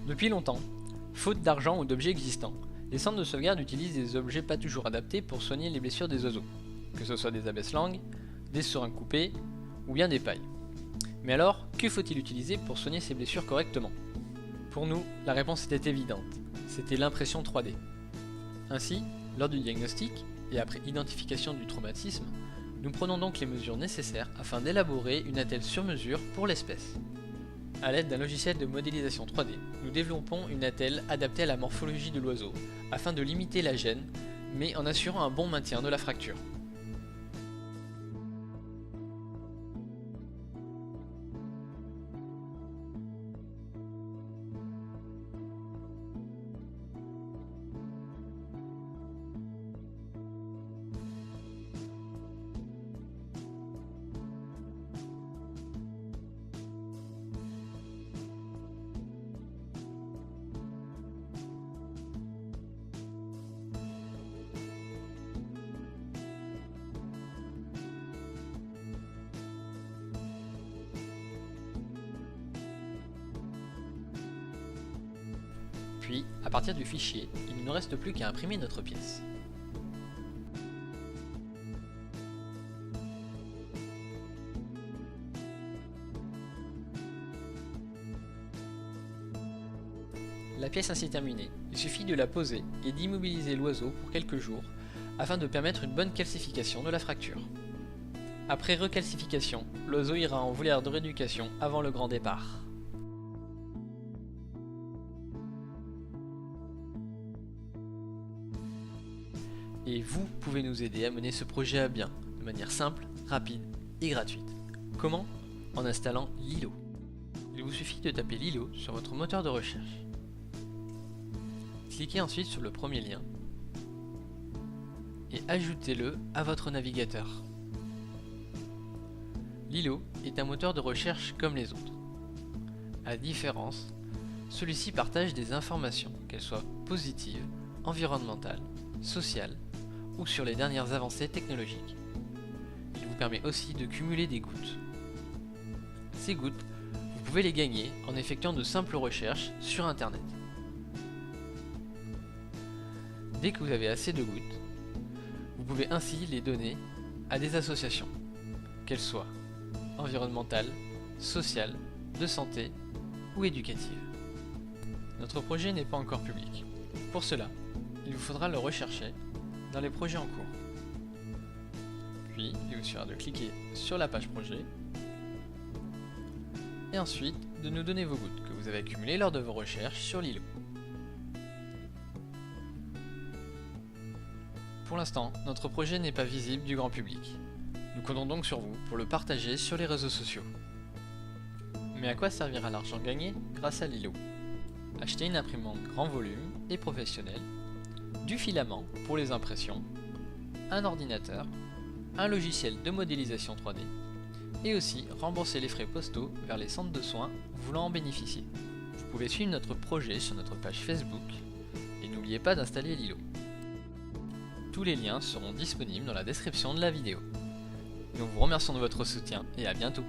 Depuis longtemps, faute d'argent ou d'objets existants, les centres de sauvegarde utilisent des objets pas toujours adaptés pour soigner les blessures des oiseaux, que ce soit des abaisse-langues, des seringues coupées ou bien des pailles. Mais alors, que faut-il utiliser pour soigner ces blessures correctement? Pour nous, la réponse était évidente, c'était l'impression 3D. Ainsi, lors du diagnostic, et après identification du traumatisme, nous prenons donc les mesures nécessaires afin d'élaborer une attelle sur mesure pour l'espèce. A l'aide d'un logiciel de modélisation 3D, nous développons une attelle adaptée à la morphologie de l'oiseau, afin de limiter la gêne, mais en assurant un bon maintien de la fracture. Puis, à partir du fichier, il ne nous reste plus qu'à imprimer notre pièce. La pièce ainsi terminée, il suffit de la poser et d'immobiliser l'oiseau pour quelques jours afin de permettre une bonne calcification de la fracture. Après recalcification, l'oiseau ira en volière de rééducation avant le grand départ. Et vous pouvez nous aider à mener ce projet à bien, de manière simple, rapide et gratuite. Comment? En installant Lilo. Il vous suffit de taper Lilo sur votre moteur de recherche. Cliquez ensuite sur le premier lien et ajoutez-le à votre navigateur. Lilo est un moteur de recherche comme les autres. À la différence, celui-ci partage des informations, qu'elles soient positives, environnementales, sociales, ou sur les dernières avancées technologiques. Il vous permet aussi de cumuler des gouttes. Ces gouttes, vous pouvez les gagner en effectuant de simples recherches sur internet. Dès que vous avez assez de gouttes, vous pouvez ainsi les donner à des associations, qu'elles soient environnementales, sociales, de santé ou éducatives. Notre projet n'est pas encore public. Pour cela, il vous faudra le rechercher dans les projets en cours. Puis, il vous suffira de cliquer sur la page projet et ensuite de nous donner vos gouttes que vous avez accumulées lors de vos recherches sur Lilo. Pour l'instant, notre projet n'est pas visible du grand public. Nous comptons donc sur vous pour le partager sur les réseaux sociaux. Mais à quoi servira l'argent gagné grâce à Lilo? Acheter une imprimante grand volume et professionnelle, du filament pour les impressions, un ordinateur, un logiciel de modélisation 3D et aussi rembourser les frais postaux vers les centres de soins voulant en bénéficier. Vous pouvez suivre notre projet sur notre page Facebook et n'oubliez pas d'installer Lilo. Tous les liens seront disponibles dans la description de la vidéo. Nous vous remercions de votre soutien et à bientôt.